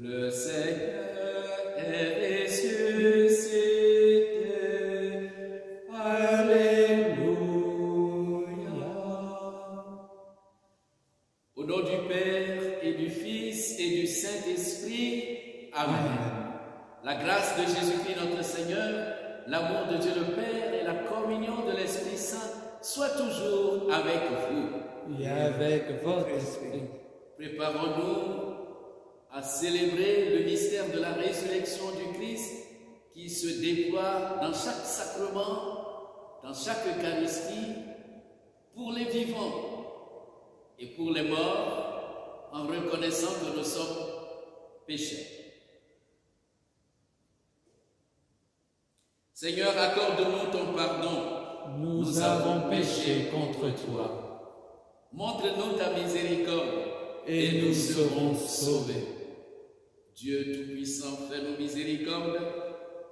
Le Seigneur est ressuscité. Alléluia. Au nom du Père et du Fils et du Saint-Esprit. Amen. La grâce de Jésus-Christ notre Seigneur, l'amour de Dieu le Père et la communion de l'Esprit Saint soient toujours avec vous. Et avec votre esprit. Préparons-nous à célébrer le mystère de la résurrection du Christ qui se déploie dans chaque sacrement, dans chaque Eucharistie, pour les vivants et pour les morts, en reconnaissant que nous sommes pécheurs. Seigneur, accorde-nous ton pardon. Nous avons péché contre toi. Montre-nous ta miséricorde Et nous serons sauvés. Dieu Tout-Puissant, fais-nous miséricorde,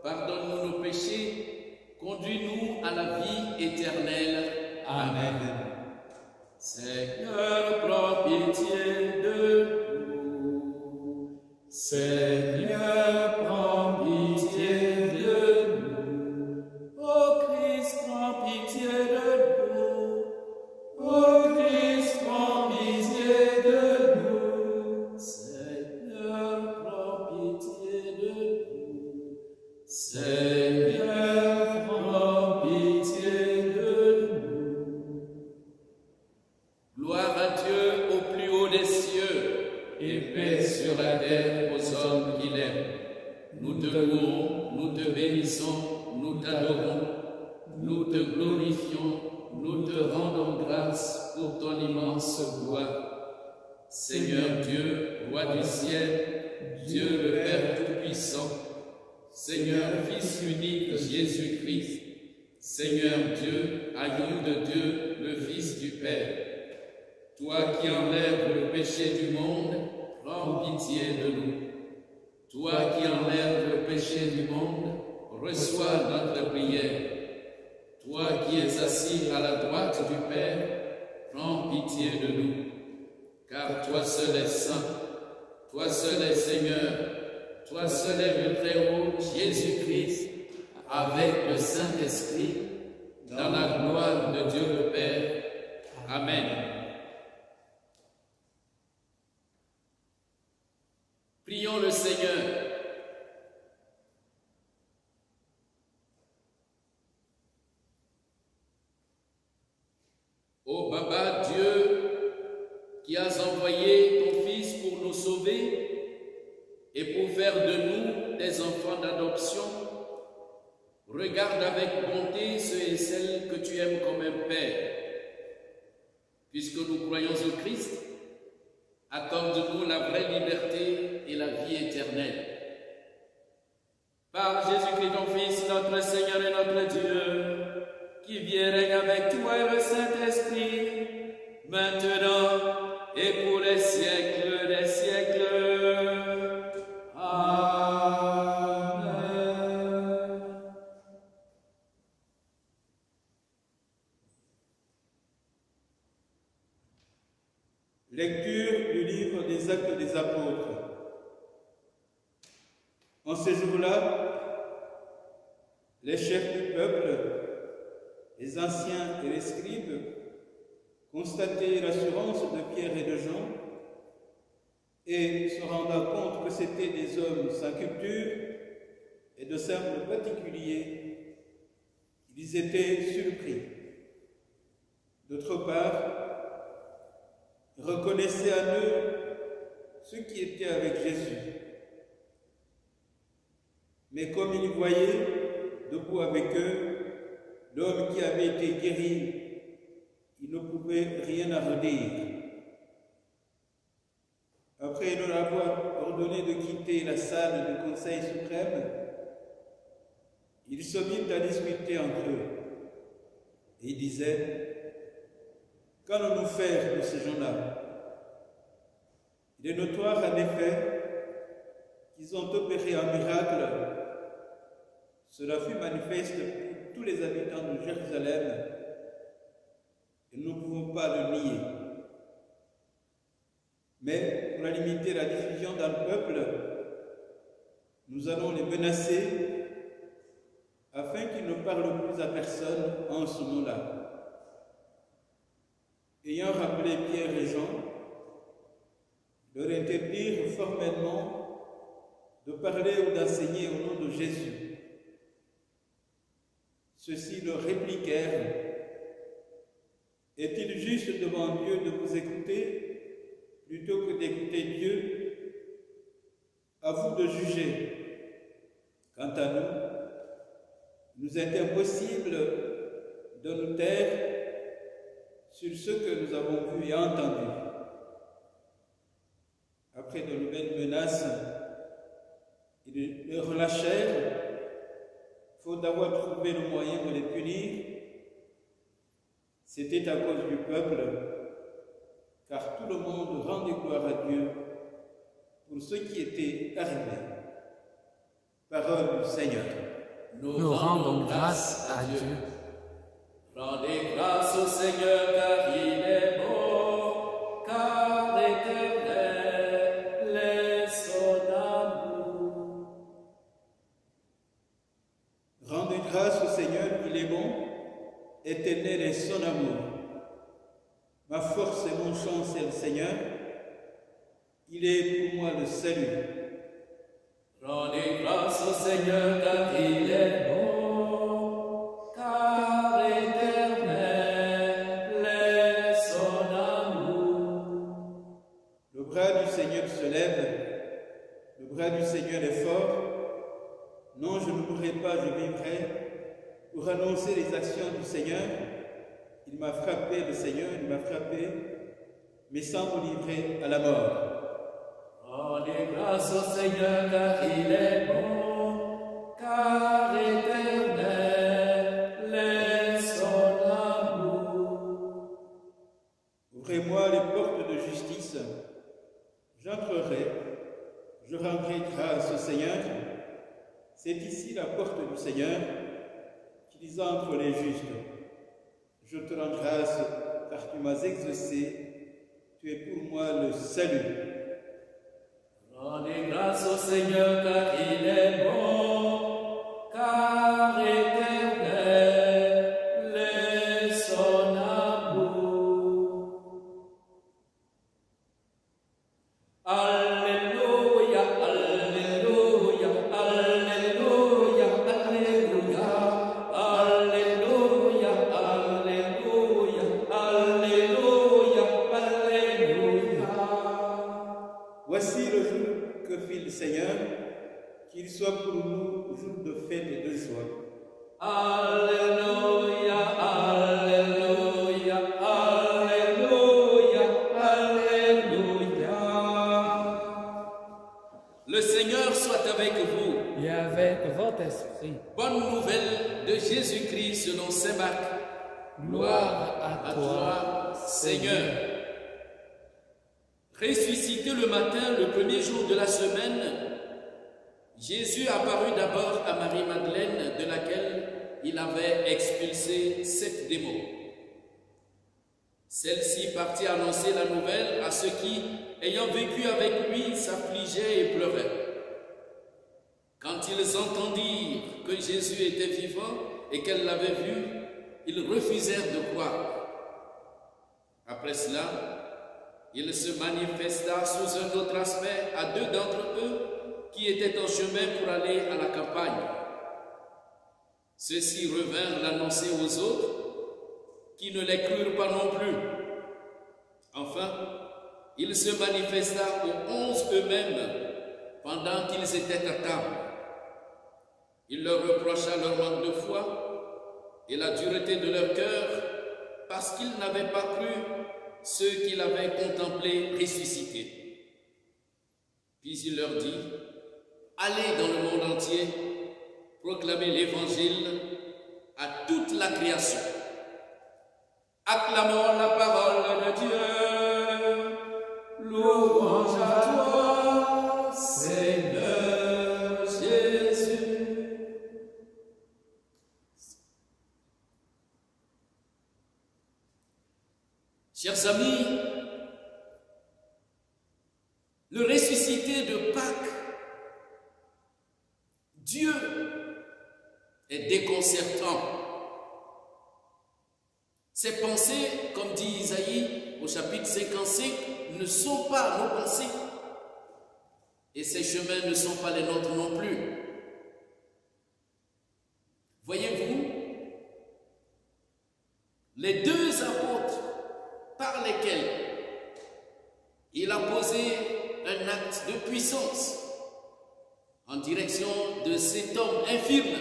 pardonne-nous nos péchés, conduis-nous à la vie éternelle. Amen. Seigneur, prends pitié de nous. Seigneur, prends pitié de nous. Ô Christ, prends pitié de nous. Ô Christ, prends pitié de nous. Seigneur, prends pitié de nous. Seigneur, prends pitié de nous. Gloire à Dieu au plus haut des cieux, Et paix sur la terre aux hommes qu'il aime. Nous te louons, nous te bénissons, nous t'adorons, nous te glorifions, nous te rendons grâce pour ton immense gloire. Seigneur Dieu, roi du ciel, Dieu le Père Tout-Puissant, Seigneur Fils unique de Jésus-Christ, Seigneur Dieu, agneau de Dieu, le Fils du Père, toi qui enlèves le péché du monde, prends pitié de nous. Toi qui enlèves le péché du monde, reçois notre prière. Toi qui es assis à la droite du Père, prends pitié de nous. Car toi seul es saint, toi seul es Seigneur, toi seul est le Très-Haut, Jésus-Christ, avec le Saint-Esprit, dans la gloire de Dieu le Père. Amen. Prions le Seigneur. Ô Baba Dieu, qui as envoyé ton Fils pour nous sauver et pour faire de nous des enfants d'adoption, regarde avec bonté ceux et celles que tu aimes comme un Père. Puisque nous croyons au Christ, accorde-nous la vraie liberté et la vie éternelle. Par Jésus-Christ, ton Fils, notre Seigneur et notre Dieu, qui vit et règne avec toi et le Saint-Esprit, maintenant et pour les siècles des siècles. Amen. Lecture du livre des Actes des Apôtres. En ces jours-là, les chefs du peuple, les anciens et les scribes, constataient l'assurance de Pierre et de Jean, et se rendant compte que c'étaient des hommes sans culture et de simples particuliers, ils étaient surpris. D'autre part, ils reconnaissaient en eux ceux qui étaient avec Jésus. Mais comme ils voyaient debout avec eux l'homme qui avait été guéri, ils ne pouvaient rien en redire. Après leur avoir ordonné de quitter la salle du Conseil suprême, ils se mirent à discuter entre eux. Et ils disaient: qu'allons-nous faire de ces gens-là? Il est notoire en effet qu'ils ont opéré un miracle. Cela fut manifeste pour tous les habitants de Jérusalem et nous ne pouvons pas le nier. Mais pour limiter la diffusion dans le peuple, nous allons les menacer afin qu'ils ne parlent plus à personne en ce nom-là. Ayant rappelé Pierre et Jean, leur interdirent formellement de parler ou d'enseigner au nom de Jésus. Ceux-ci leur répliquèrent: est-il juste devant Dieu de vous écouter plutôt que d'écouter Dieu? À vous de juger. Quant à nous, il nous est impossible de nous taire sur ce que nous avons vu et entendu. Après de nouvelles menaces, ils les relâchèrent, faute d'avoir trouvé le moyen de les punir. C'était à cause du peuple, car tout le monde rendait gloire à Dieu pour ce qui était arrivé. Parole du Seigneur. Nous rendons grâce à Dieu. Rendez grâce au Seigneur, car il est bon, car éternel est son amour. Rendez grâce au Seigneur, il est bon, éternel est son amour. Ma force et mon chant, c'est le Seigneur. Il est pour moi le salut. Rendez grâce au Seigneur, car il est bon, car éternel est son amour. Le bras du Seigneur se lève, le bras du Seigneur est fort. Non, je ne mourrai pas, je vivrai pour annoncer les actions du Seigneur. Il m'a frappé, le Seigneur, il m'a frappé, mais sans me livrer à la mort. Rendez grâce au Seigneur, car il est bon, car éternel est son amour. Ouvrez-moi les portes de justice, j'entrerai, je rendrai grâce au Seigneur. C'est ici la porte du Seigneur, qu'ils entrent les justes. Je te rends grâce, car tu m'as exaucé, tu es pour moi le salut. Rendez grâce au Seigneur, car il est bon, car éternel est son amour. Alléluia, alléluia, alléluia, alléluia, alléluia, alléluia, alléluia, alléluia. Voici le jour que fit le Seigneur, qu'il soit pour nous jour de fête et de joie. Alléluia, alléluia, alléluia, alléluia. Le Seigneur soit avec vous. Et avec votre esprit. Bonne nouvelle de Jésus-Christ selon saint Marc. Gloire à toi, Seigneur. Ressuscité le matin, le premier jour de la semaine, Jésus apparut d'abord à Marie-Madeleine, de laquelle il avait expulsé 7 démons. Celle-ci partit annoncer la nouvelle à ceux qui, ayant vécu avec lui, s'affligeaient et pleuraient. Quand ils entendirent que Jésus était vivant et qu'elle l'avait vu, ils refusèrent de croire. Après cela, il se manifesta sous un autre aspect à 2 d'entre eux qui étaient en chemin pour aller à la campagne. Ceux-ci revinrent l'annoncer aux autres, qui ne les crurent pas non plus. Enfin, il se manifesta aux 11 eux-mêmes pendant qu'ils étaient à table. Il leur reprocha leur manque de foi et la dureté de leur cœur parce qu'ils n'avaient pas cru ceux qu'il avait contemplés ressuscités. Puis il leur dit: allez dans le monde entier, proclamez l'évangile à toute la création. Acclamons la parole de Dieu. Louange à toi, Seigneur Jésus. Chers amis, le ressuscité de Pâques Dieu est déconcertant. Ses pensées, comme dit Isaïe au chapitre 55, ne sont pas nos pensées. Et ses chemins ne sont pas les nôtres non plus. Voyez-vous, les deux apôtres par lesquels il a posé un acte de puissance en direction de cet homme infirme,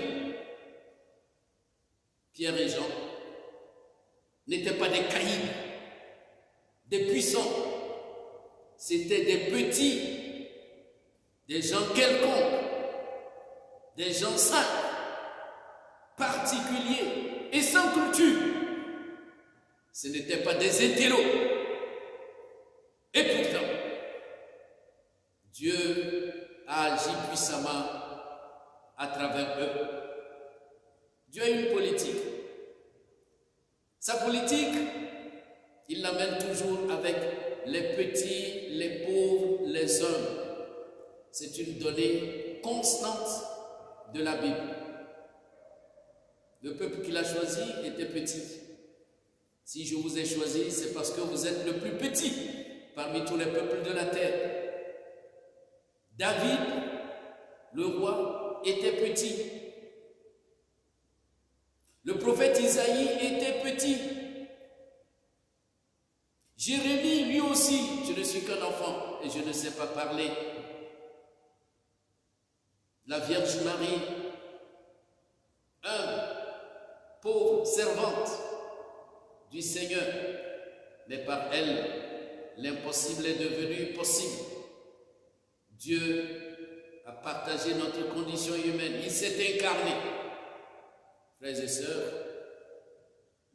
Pierre et Jean, n'étaient pas des caïds, des puissants, c'étaient des petits, des gens quelconques, des gens simples, particuliers et sans culture. Ce n'étaient pas des intellos. Et pourtant, Dieu a agi puissamment à travers eux. Dieu a une politique. Sa politique, il l'amène toujours avec les petits, les pauvres, les hommes. C'est une donnée constante de la Bible. Le peuple qu'il a choisi était petit. Si je vous ai choisi, c'est parce que vous êtes le plus petit parmi tous les peuples de la terre. David, le roi, était petit. Le prophète Isaïe était petit. Jérémie, lui aussi, je ne suis qu'un enfant et je ne sais pas parler. La Vierge Marie, pauvre servante du Seigneur, mais par elle, l'impossible est devenu possible. Dieu a partagé notre condition humaine, il s'est incarné. Frères et sœurs,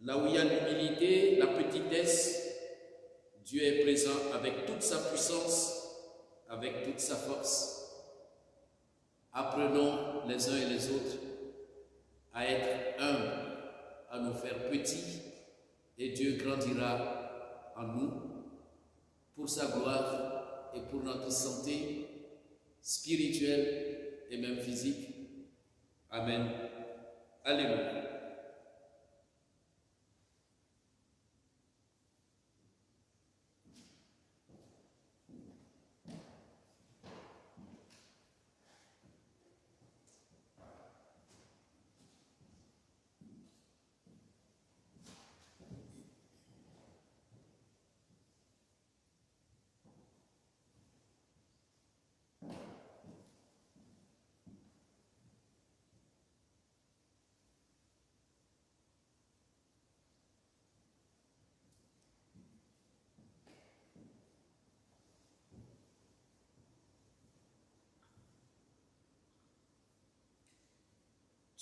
là où il y a l'humilité, la petitesse, Dieu est présent avec toute sa puissance, avec toute sa force. Apprenons les uns et les autres à être humbles, à nous faire petits, et Dieu grandira en nous pour sa gloire et pour notre santé spirituelle et même physique. Amen. Alléluia.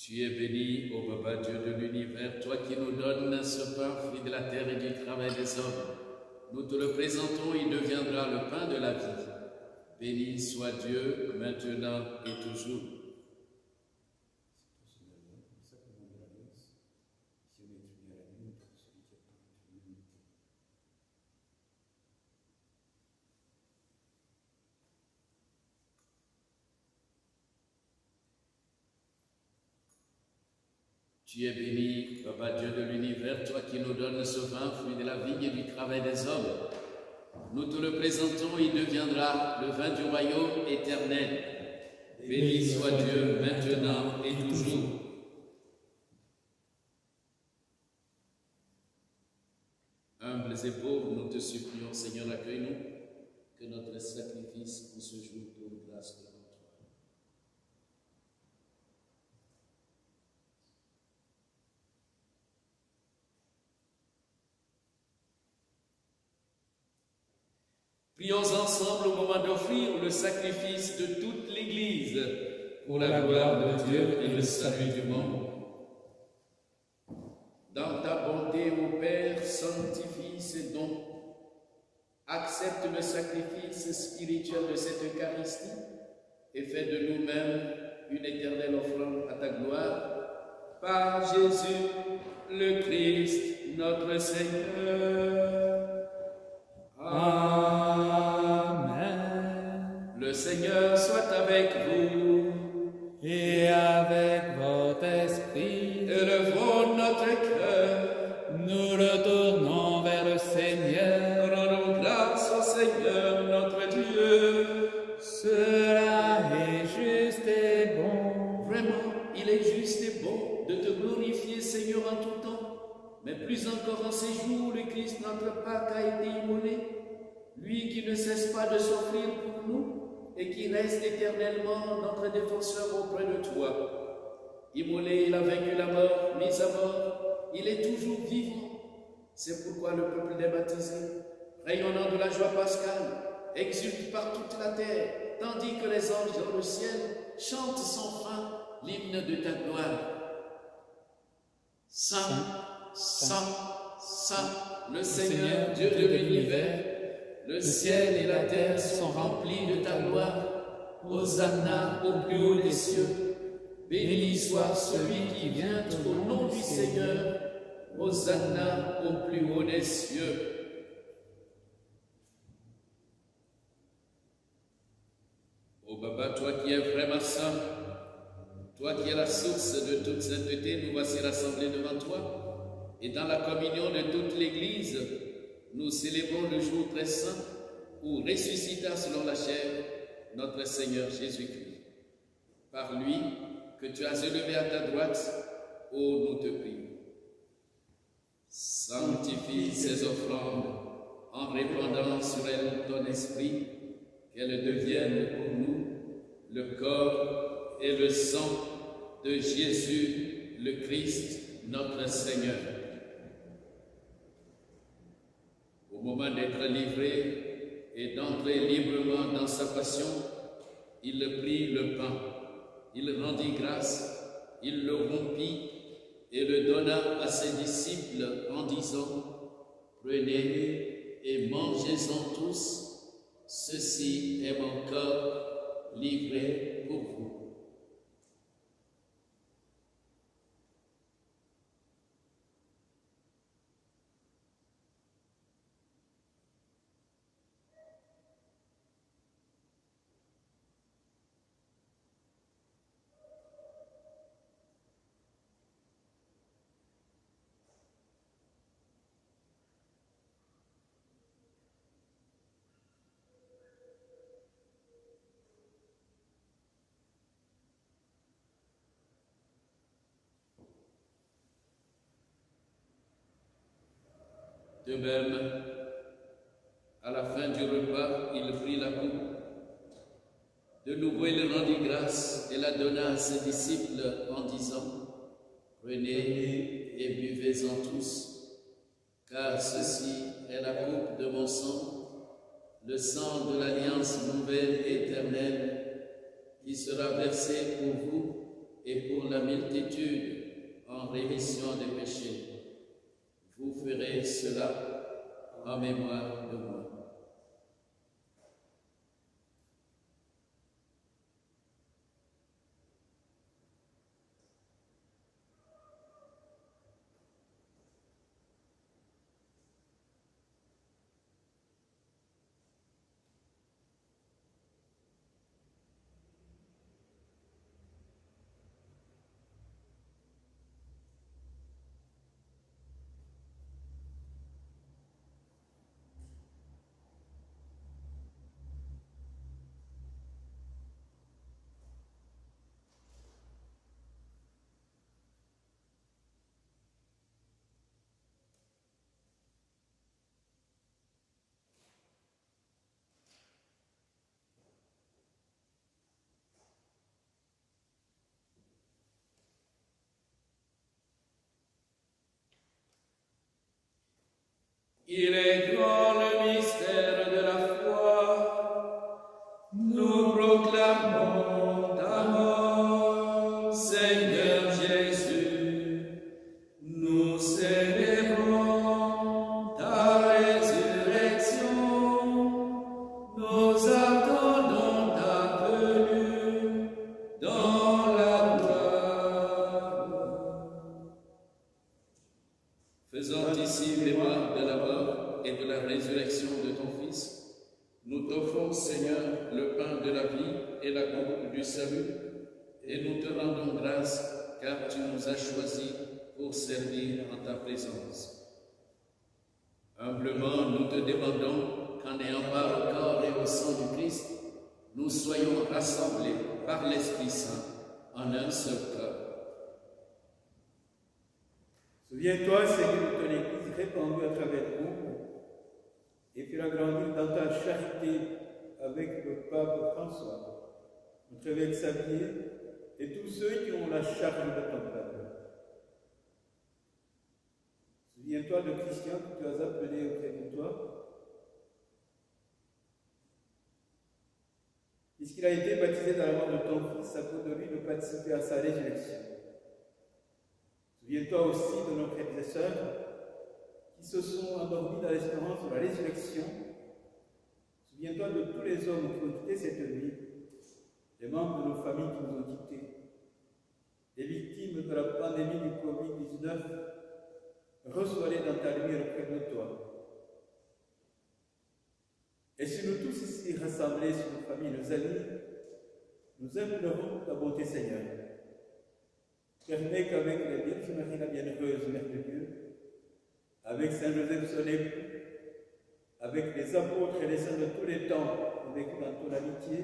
Tu es béni, ô Papa Dieu de l'univers, toi qui nous donnes ce pain, fruit de la terre et du travail des hommes. Nous te le présentons, il deviendra le pain de la vie. Béni soit Dieu, maintenant et toujours. Tu es béni, Papa Dieu de l'univers, toi qui nous donnes ce vin, fruit de la vigne et du travail des hommes. Nous te le présentons, il deviendra le vin du royaume éternel. Béni soit Dieu, maintenant et toujours. Humbles et pauvres, nous te supplions, Seigneur, accueille-nous, que notre sacrifice en ce jour trouve grâce devant toi. Prions ensemble au moment d'offrir le sacrifice de toute l'Église pour la gloire de Dieu et le salut du monde. Dans ta bonté, ô Père, sanctifie ces dons. Accepte le sacrifice spirituel de cette Eucharistie et fais de nous-mêmes une éternelle offrande à ta gloire. Par Jésus, le Christ, notre Seigneur. Amen. Le Seigneur soit avec vous. Et qu'encore en ces jours, le Christ, notre Pâque, a été immolé, lui qui ne cesse pas de s'offrir pour nous et qui reste éternellement notre défenseur auprès de toi. Immolé, il a vaincu la mort, mis à mort, il est toujours vivant. C'est pourquoi le peuple des baptisés, rayonnant de la joie pascale, exulte par toute la terre, tandis que les anges dans le ciel chantent sans fin l'hymne de ta gloire. Saint, Saint, Saint, le Seigneur, Dieu de l'univers, le ciel et la terre sont remplis de ta gloire. Hosanna au plus haut des cieux. Béni soit celui qui vient au nom du Seigneur. Hosanna au plus haut des cieux. Ô Baba, toi qui es vraiment saint, toi qui es la source de toute sainteté, nous voici rassemblés devant toi. Et dans la communion de toute l'Église, nous célébrons le jour très saint où ressuscita selon la chair notre Seigneur Jésus-Christ. Par lui, que tu as élevé à ta droite, ô nous te prions. Sanctifie ces offrandes en répandant sur elles ton esprit, qu'elles deviennent pour nous le corps et le sang de Jésus, le Christ, notre Seigneur. Au moment d'être livré et d'entrer librement dans sa passion, il prit le pain, il rendit grâce, il le rompit et le donna à ses disciples en disant: prenez et mangez-en tous, ceci est mon corps livré pour vous. De même, à la fin du repas, il prit la coupe. De nouveau, il rendit grâce et la donna à ses disciples en disant: prenez et buvez-en tous, car ceci est la coupe de mon sang, le sang de l'alliance nouvelle et éternelle, qui sera versé pour vous et pour la multitude en rémission des péchés. Vous ferez cela en mémoire de moi. Il est grand le mystère de la foi. Nous proclamons ta mort, Seigneur Jésus. Nous célébrons ta résurrection. Nous attendons ta venue dans la gloire. Faisant ici mémoire de la mort et de la résurrection de ton Fils, nous t'offrons, Seigneur, le pain de la vie et la coupe du salut, et nous te rendons grâce, car tu nous as choisis pour servir en ta présence. Humblement, nous te demandons qu'en ayant part au corps et au sang du Christ, nous soyons rassemblés par l'Esprit Saint en un seul corps. Souviens-toi, Seigneur, de ton Église répandu à travers le monde et fera grandir dans ta charité avec le pape François, notre évêque Xavier et tous ceux qui ont la charge de ton peuple. Souviens-toi de Christian que tu as appelé auprès de toi, puisqu'il a été baptisé dans la mort de ton Fils, à cause de lui de participer à sa résurrection. Souviens-toi aussi de nos frères et sœurs qui se sont endormis dans l'espérance de la résurrection. Souviens-toi de tous les hommes qui ont quitté cette vie, les membres de nos familles qui nous ont quittés, les victimes de la pandémie du Covid-19. Reçois-les dans ta lumière auprès de toi. Et si nous tous ici rassemblés sur nos familles, nos amis, nous implorons ta bonté, Seigneur. Permets qu'avec la Vierge Marie, la bienheureuse Mère de Dieu, avec Saint Joseph son époux, avec les apôtres et les saints de tous les temps qui ont vécu dans ton amitié,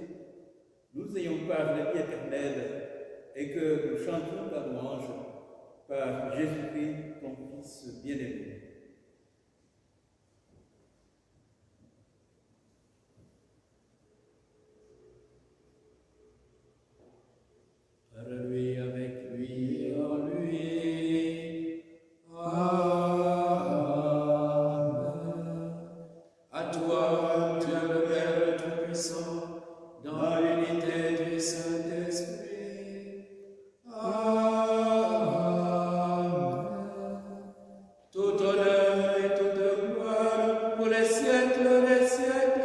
nous ayons part de la vie éternelle et que nous chantions ta louange par Jésus-Christ, ton Fils bien-aimé. Par lui, avec lui et en lui. Amen. À toi, Dieu le Père Tout-Puissant, dans l'unité du Saint-Esprit. Amen. Tout honneur et toute gloire pour les siècles des siècles.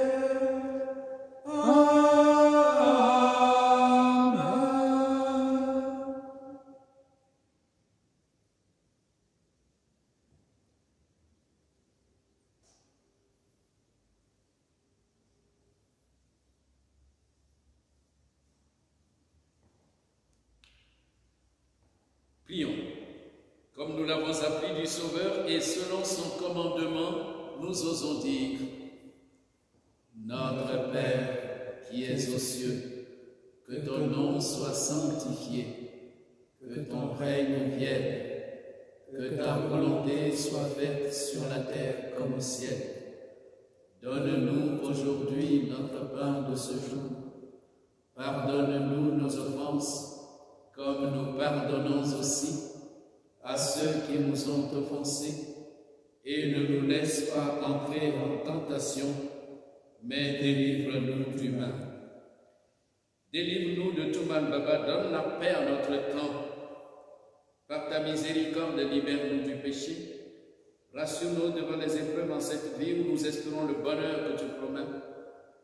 Prions. Comme nous l'avons appris du Sauveur et selon son commandement, nous osons dire: Notre Père qui es aux cieux, que ton nom soit sanctifié, que ton règne vienne, que ta volonté soit faite sur la terre comme au ciel. Donne-nous aujourd'hui notre pain de ce jour. Pardonne-nous nos offenses, comme nous pardonnons aussi à ceux qui nous ont offensés, et ne nous laisse pas entrer en tentation, mais délivre-nous du mal. Délivre-nous de tout mal, Baba, donne la paix à notre camp. Par ta miséricorde, libère-nous du péché. Rassure-nous devant les épreuves en cette vie où nous espérons le bonheur que tu promets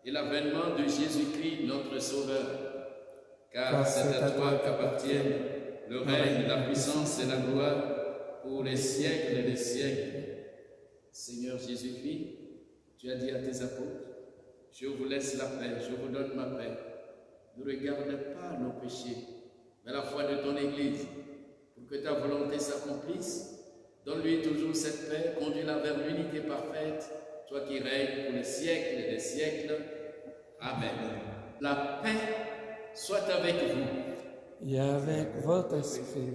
et l'avènement de Jésus-Christ, notre Sauveur. Car c'est à toi qu'appartiennent le règne, la puissance et la gloire pour les siècles des siècles. Seigneur Jésus-Christ, tu as dit à tes apôtres: je vous laisse la paix, je vous donne ma paix. Ne regarde pas nos péchés, mais la foi de ton Église, pour que ta volonté s'accomplisse. Donne-lui toujours cette paix, conduis-la vers l'unité parfaite, toi qui règnes pour les siècles des siècles. Amen. La paix soit avec vous. Et avec votre esprit.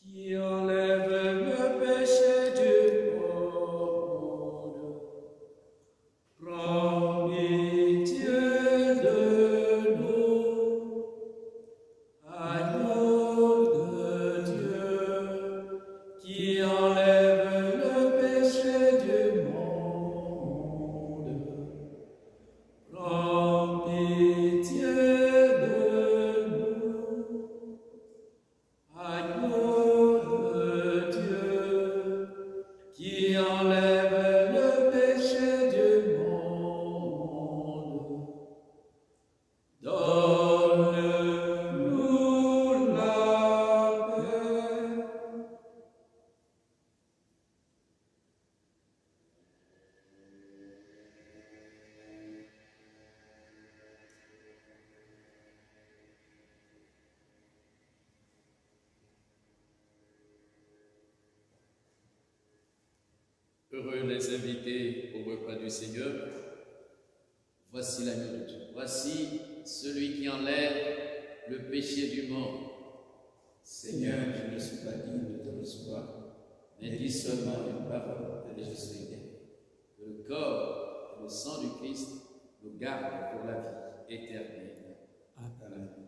Qui enlève le péché du monde, prends pitié de Heureux les invités au repas du Seigneur. Voici l'agneau de Dieu. Voici celui qui enlève le péché du monde. Seigneur, je ne suis pas digne de te recevoir, mais dis seulement une parole et je serai guéri. Que le corps et le sang du Christ nous gardent pour la vie éternelle. Amen.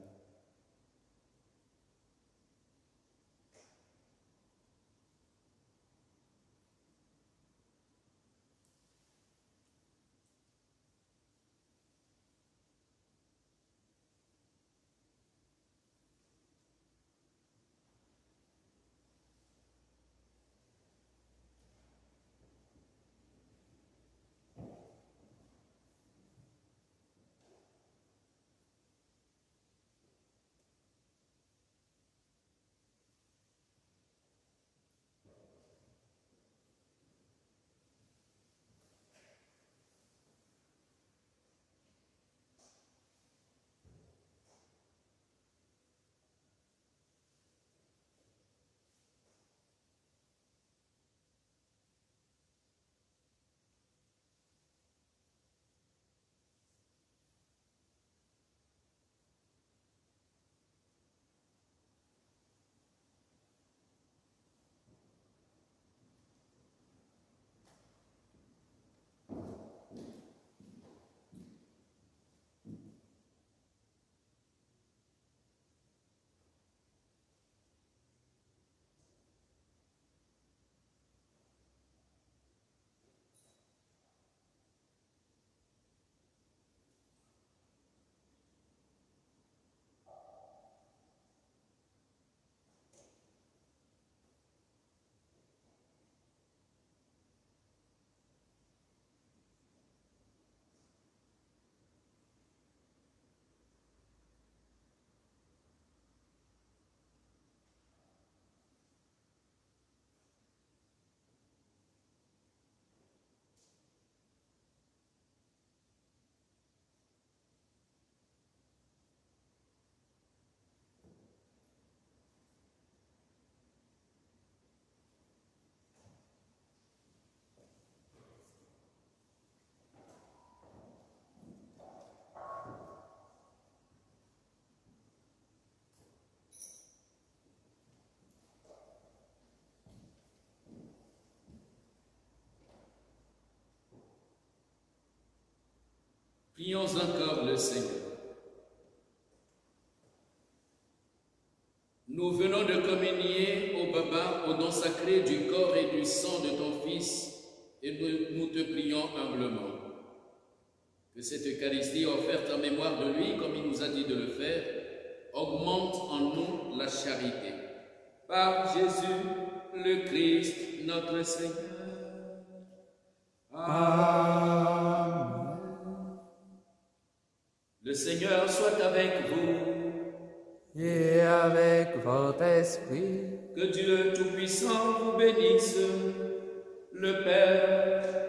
Prions encore le Seigneur. Nous venons de communier au Baba, au nom sacré du corps et du sang de ton Fils, et nous te prions humblement que cette Eucharistie offerte en mémoire de lui, comme il nous a dit de le faire, augmente en nous la charité. Par Jésus, le Christ, notre Seigneur. Amen. Le Seigneur soit avec vous. Et avec votre esprit. Que Dieu Tout-Puissant vous bénisse, le Père